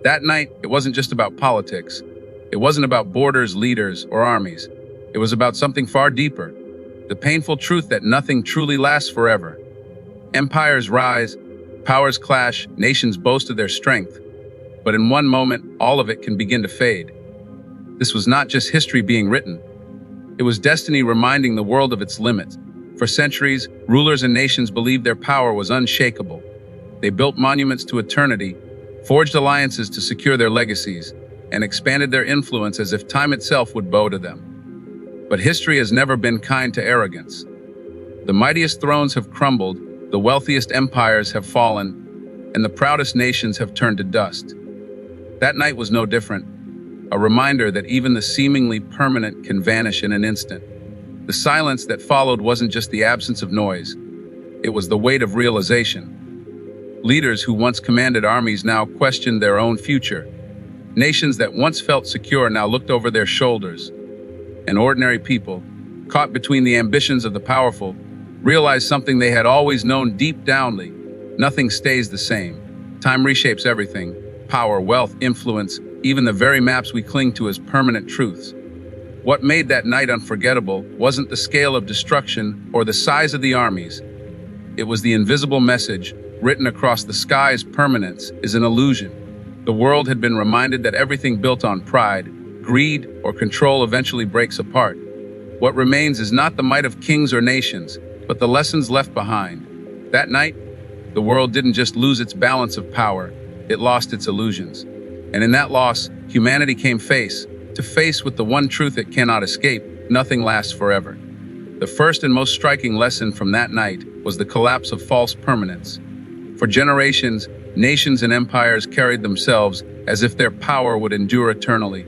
That night, it wasn't just about politics. It wasn't about borders, leaders, or armies. It was about something far deeper, the painful truth that nothing truly lasts forever. Empires rise, powers clash, nations boast of their strength. But in one moment, all of it can begin to fade. This was not just history being written. It was destiny reminding the world of its limits. For centuries, rulers and nations believed their power was unshakable. They built monuments to eternity, forged alliances to secure their legacies, and expanded their influence as if time itself would bow to them. But history has never been kind to arrogance. The mightiest thrones have crumbled, the wealthiest empires have fallen, and the proudest nations have turned to dust. That night was no different, a reminder that even the seemingly permanent can vanish in an instant. The silence that followed wasn't just the absence of noise, it was the weight of realization. Leaders who once commanded armies now questioned their own future. Nations that once felt secure now looked over their shoulders. And ordinary people, caught between the ambitions of the powerful, realized something they had always known deep downly: nothing stays the same. Time reshapes everything: power, wealth, influence, even the very maps we cling to as permanent truths. What made that night unforgettable wasn't the scale of destruction or the size of the armies. It was the invisible message written across the sky's: permanence is an illusion. The world had been reminded that everything built on pride, greed, or control eventually breaks apart. What remains is not the might of kings or nations, but the lessons left behind. That night, the world didn't just lose its balance of power, it lost its illusions. And in that loss, humanity came face to face with the one truth it cannot escape: nothing lasts forever. The first and most striking lesson from that night was the collapse of false permanence. For generations, nations and empires carried themselves as if their power would endure eternally.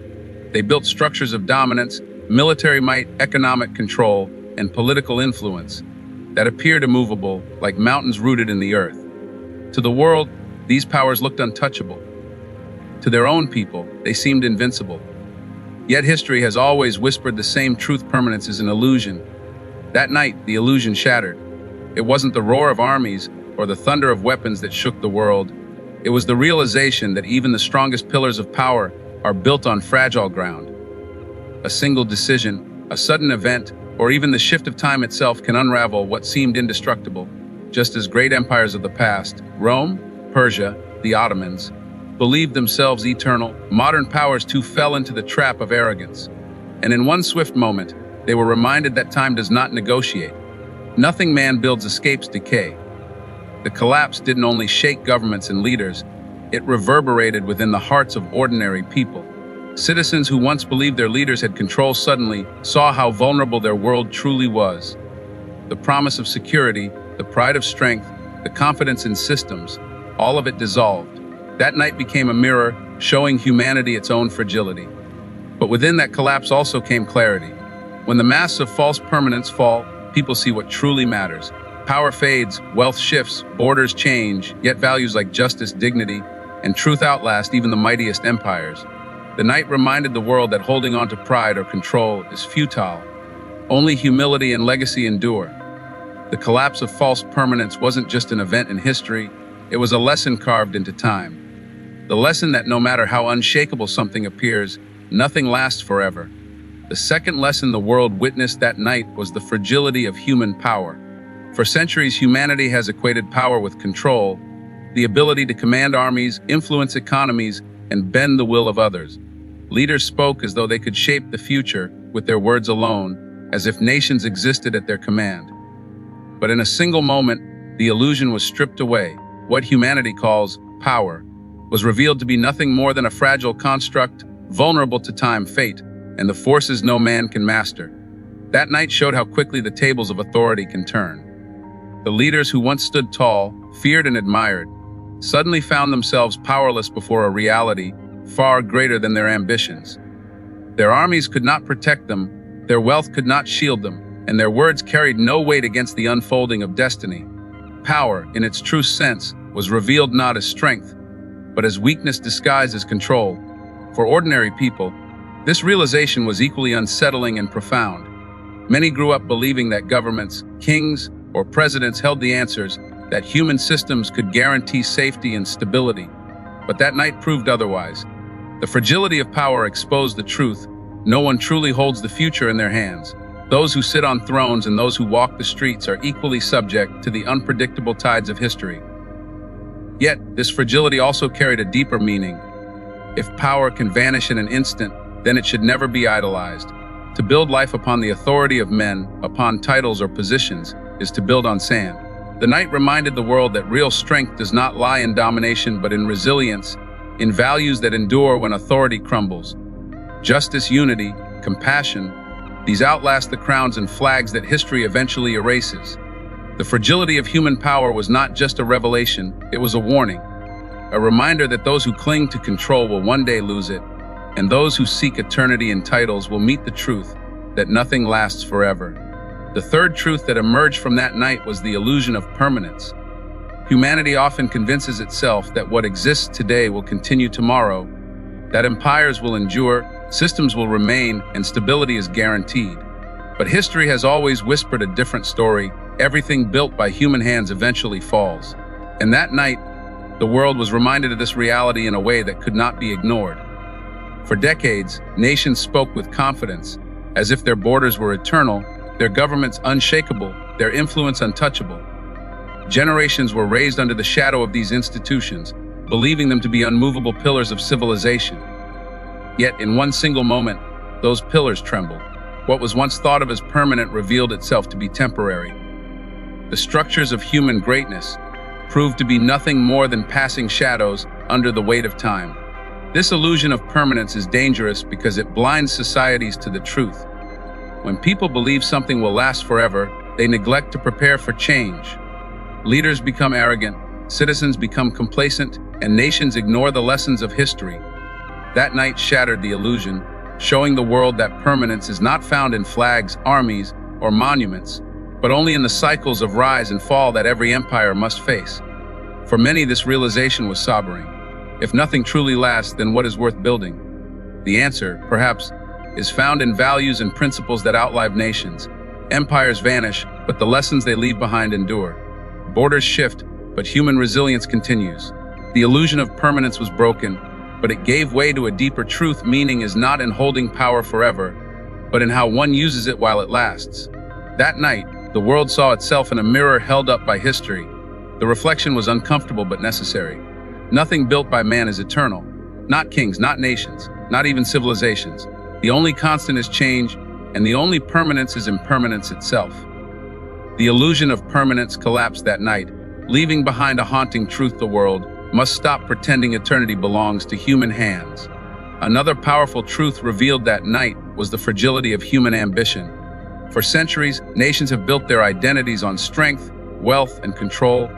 They built structures of dominance, military might, economic control, and political influence that appeared immovable, like mountains rooted in the earth. To the world, these powers looked untouchable. To their own people, they seemed invincible. Yet history has always whispered the same truth: permanence is an illusion. That night, the illusion shattered. It wasn't the roar of armies or the thunder of weapons that shook the world. It was the realization that even the strongest pillars of power are built on fragile ground. A single decision, a sudden event, or even the shift of time itself can unravel what seemed indestructible. Just as great empires of the past, Rome, Persia, the Ottomans, believed themselves eternal, modern powers too fell into the trap of arrogance. And in one swift moment, they were reminded that time does not negotiate. Nothing man builds escapes decay. The collapse didn't only shake governments and leaders, it reverberated within the hearts of ordinary people. Citizens who once believed their leaders had control suddenly saw how vulnerable their world truly was. The promise of security, the pride of strength, the confidence in systems, all of it dissolved. That night became a mirror, showing humanity its own fragility. But within that collapse also came clarity. When the masks of false permanence fall, people see what truly matters. Power fades, wealth shifts, borders change, yet values like justice, dignity, and truth outlast even the mightiest empires. The night reminded the world that holding on to pride or control is futile. Only humility and legacy endure. The collapse of false permanence wasn't just an event in history, it was a lesson carved into time. The lesson that no matter how unshakable something appears, nothing lasts forever. The second lesson the world witnessed that night was the fragility of human power. For centuries, humanity has equated power with control, the ability to command armies, influence economies, and bend the will of others. Leaders spoke as though they could shape the future with their words alone, as if nations existed at their command. But in a single moment, the illusion was stripped away. What humanity calls power was revealed to be nothing more than a fragile construct, vulnerable to time, fate, and the forces no man can master. That night showed how quickly the tables of authority can turn. The leaders who once stood tall, feared and admired, suddenly found themselves powerless before a reality far greater than their ambitions. Their armies could not protect them, their wealth could not shield them, and their words carried no weight against the unfolding of destiny. Power, in its true sense, was revealed not as strength, but as weakness disguised as control. For ordinary people, this realization was equally unsettling and profound. Many grew up believing that governments, kings, or presidents held the answers, that human systems could guarantee safety and stability. But that night proved otherwise. The fragility of power exposed the truth. No one truly holds the future in their hands. Those who sit on thrones and those who walk the streets are equally subject to the unpredictable tides of history. Yet, this fragility also carried a deeper meaning. If power can vanish in an instant, then it should never be idolized. To build life upon the authority of men, upon titles or positions, is to build on sand. The night reminded the world that real strength does not lie in domination but in resilience, in values that endure when authority crumbles. Justice, unity, compassion, these outlast the crowns and flags that history eventually erases. The fragility of human power was not just a revelation, it was a warning. A reminder that those who cling to control will one day lose it, and those who seek eternity in titles will meet the truth that nothing lasts forever. The third truth that emerged from that night was the illusion of permanence. Humanity often convinces itself that what exists today will continue tomorrow, that empires will endure, systems will remain, and stability is guaranteed. But history has always whispered a different story. Everything built by human hands eventually falls. And that night, the world was reminded of this reality in a way that could not be ignored. For decades, nations spoke with confidence, as if their borders were eternal, their governments unshakable, their influence untouchable. Generations were raised under the shadow of these institutions, believing them to be unmovable pillars of civilization. Yet, in one single moment, those pillars trembled. What was once thought of as permanent revealed itself to be temporary. The structures of human greatness proved to be nothing more than passing shadows under the weight of time. This illusion of permanence is dangerous because it blinds societies to the truth. When people believe something will last forever, they neglect to prepare for change. Leaders become arrogant, citizens become complacent, and nations ignore the lessons of history. That night shattered the illusion, showing the world that permanence is not found in flags, armies, or monuments, but only in the cycles of rise and fall that every empire must face. For many, this realization was sobering. If nothing truly lasts, then what is worth building? The answer, perhaps, is found in values and principles that outlive nations. Empires vanish, but the lessons they leave behind endure. Borders shift, but human resilience continues. The illusion of permanence was broken, but it gave way to a deeper truth. Meaning is not in holding power forever, but in how one uses it while it lasts. That night, the world saw itself in a mirror held up by history. The reflection was uncomfortable but necessary. Nothing built by man is eternal. Not kings, not nations, not even civilizations. The only constant is change, and the only permanence is impermanence itself. The illusion of permanence collapsed that night, leaving behind a haunting truth. The world must stop pretending eternity belongs to human hands. Another powerful truth revealed that night was the fragility of human ambition. For centuries, nations have built their identities on strength, wealth, and control.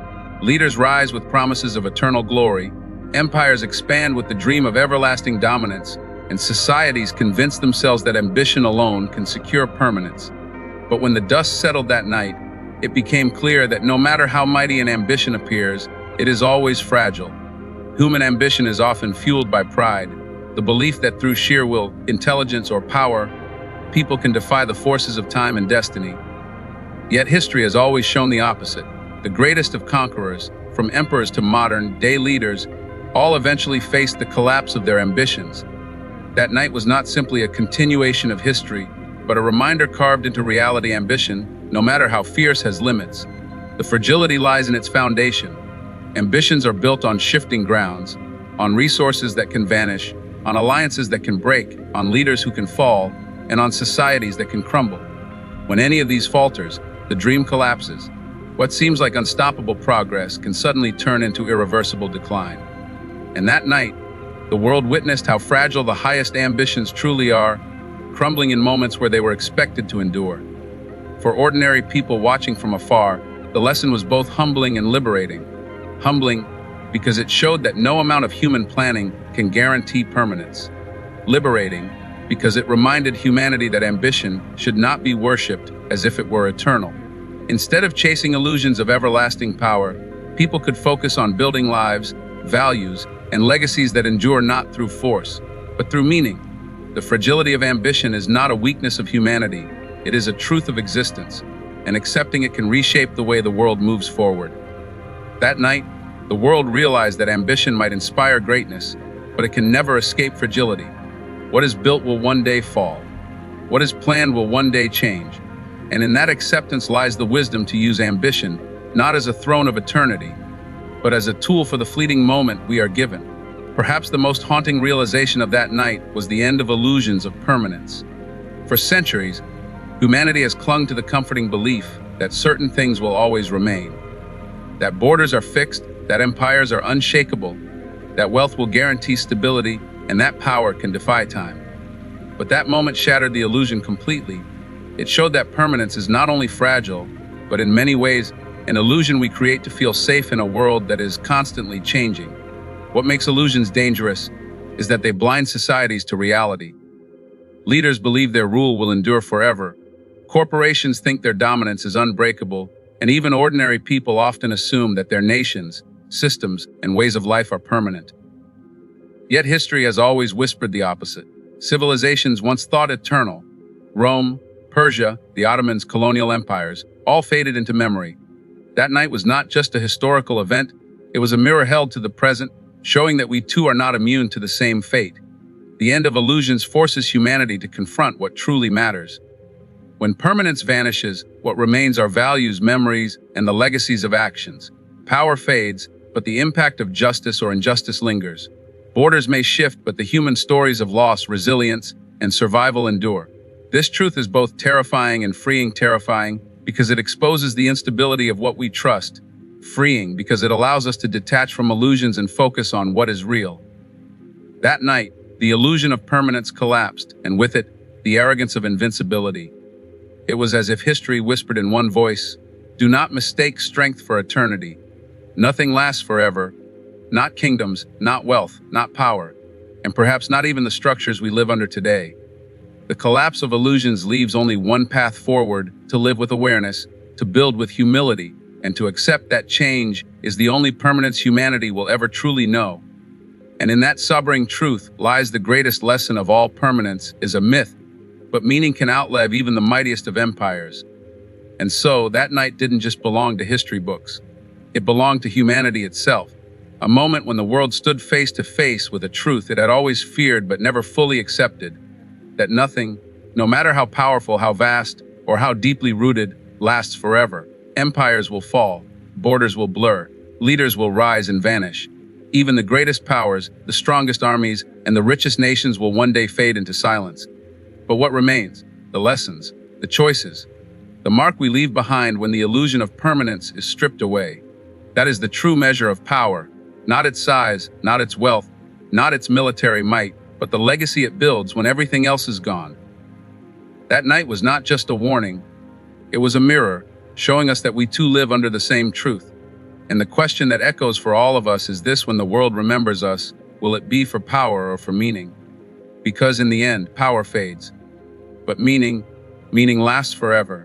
Leaders rise with promises of eternal glory. Empires expand with the dream of everlasting dominance, and societies convince themselves that ambition alone can secure permanence. But when the dust settled that night, it became clear that no matter how mighty an ambition appears, it is always fragile. Human ambition is often fueled by pride, the belief that through sheer will, intelligence, or power, people can defy the forces of time and destiny. Yet history has always shown the opposite. The greatest of conquerors, from emperors to modern-day leaders, all eventually faced the collapse of their ambitions. That night was not simply a continuation of history, but a reminder carved into reality. Ambition, no matter how fierce, has limits. The fragility lies in its foundation. Ambitions are built on shifting grounds, on resources that can vanish, on alliances that can break, on leaders who can fall, and on societies that can crumble. When any of these falters, the dream collapses. What seems like unstoppable progress can suddenly turn into irreversible decline. And that night, the world witnessed how fragile the highest ambitions truly are, crumbling in moments where they were expected to endure. For ordinary people watching from afar, the lesson was both humbling and liberating. Humbling because it showed that no amount of human planning can guarantee permanence. Liberating because it reminded humanity that ambition should not be worshipped as if it were eternal. Instead of chasing illusions of everlasting power, people could focus on building lives, values, and legacies that endure not through force, but through meaning. The fragility of ambition is not a weakness of humanity, it is a truth of existence, and accepting it can reshape the way the world moves forward. That night, The world realized that ambition might inspire greatness, but it can never escape fragility. What is built will one day fall. What is planned will one day change. And in that acceptance lies the wisdom to use ambition, not as a throne of eternity, but as a tool for the fleeting moment we are given. Perhaps the most haunting realization of that night was the end of illusions of permanence. For centuries, humanity has clung to the comforting belief that certain things will always remain, that borders are fixed, that empires are unshakable, that wealth will guarantee stability, and that power can defy time. But that moment shattered the illusion completely. It showed that permanence is not only fragile, but in many ways, an illusion we create to feel safe in a world that is constantly changing. What makes illusions dangerous is that they blind societies to reality. Leaders believe their rule will endure forever. Corporations think their dominance is unbreakable, and even ordinary people often assume that their nations, systems, and ways of life are permanent. Yet history has always whispered the opposite. Civilizations once thought eternal. Rome, Persia, the Ottomans, colonial empires, all faded into memory. That night was not just a historical event, it was a mirror held to the present, showing that we too are not immune to the same fate. The end of illusions forces humanity to confront what truly matters. When permanence vanishes, what remains are values, memories, and the legacies of actions. Power fades, but the impact of justice or injustice lingers. Borders may shift, but the human stories of loss, resilience, and survival endure. This truth is both terrifying and freeing. Terrifying because it exposes the instability of what we trust. Freeing because it allows us to detach from illusions and focus on what is real. That night, the illusion of permanence collapsed, and with it, the arrogance of invincibility. It was as if history whispered in one voice, "Do not mistake strength for eternity. Nothing lasts forever. Not kingdoms, not wealth, not power, and perhaps not even the structures we live under today." The collapse of illusions leaves only one path forward: to live with awareness, to build with humility, and to accept that change is the only permanence humanity will ever truly know. And in that sobering truth lies the greatest lesson of all: permanence is a myth, but meaning can outlive even the mightiest of empires. And so, that night didn't just belong to history books. It belonged to humanity itself, a moment when the world stood face to face with a truth it had always feared but never fully accepted: that nothing, no matter how powerful, how vast, or how deeply rooted, lasts forever. Empires will fall, borders will blur, leaders will rise and vanish. Even the greatest powers, the strongest armies, and the richest nations will one day fade into silence. But what remains? The lessons, the choices, the mark we leave behind when the illusion of permanence is stripped away. That is the true measure of power, not its size, not its wealth, not its military might, but the legacy it builds when everything else is gone. That night was not just a warning, it was a mirror, showing us that we too live under the same truth. And the question that echoes for all of us is this: when the world remembers us, will it be for power or for meaning? Because in the end, power fades, but meaning lasts forever.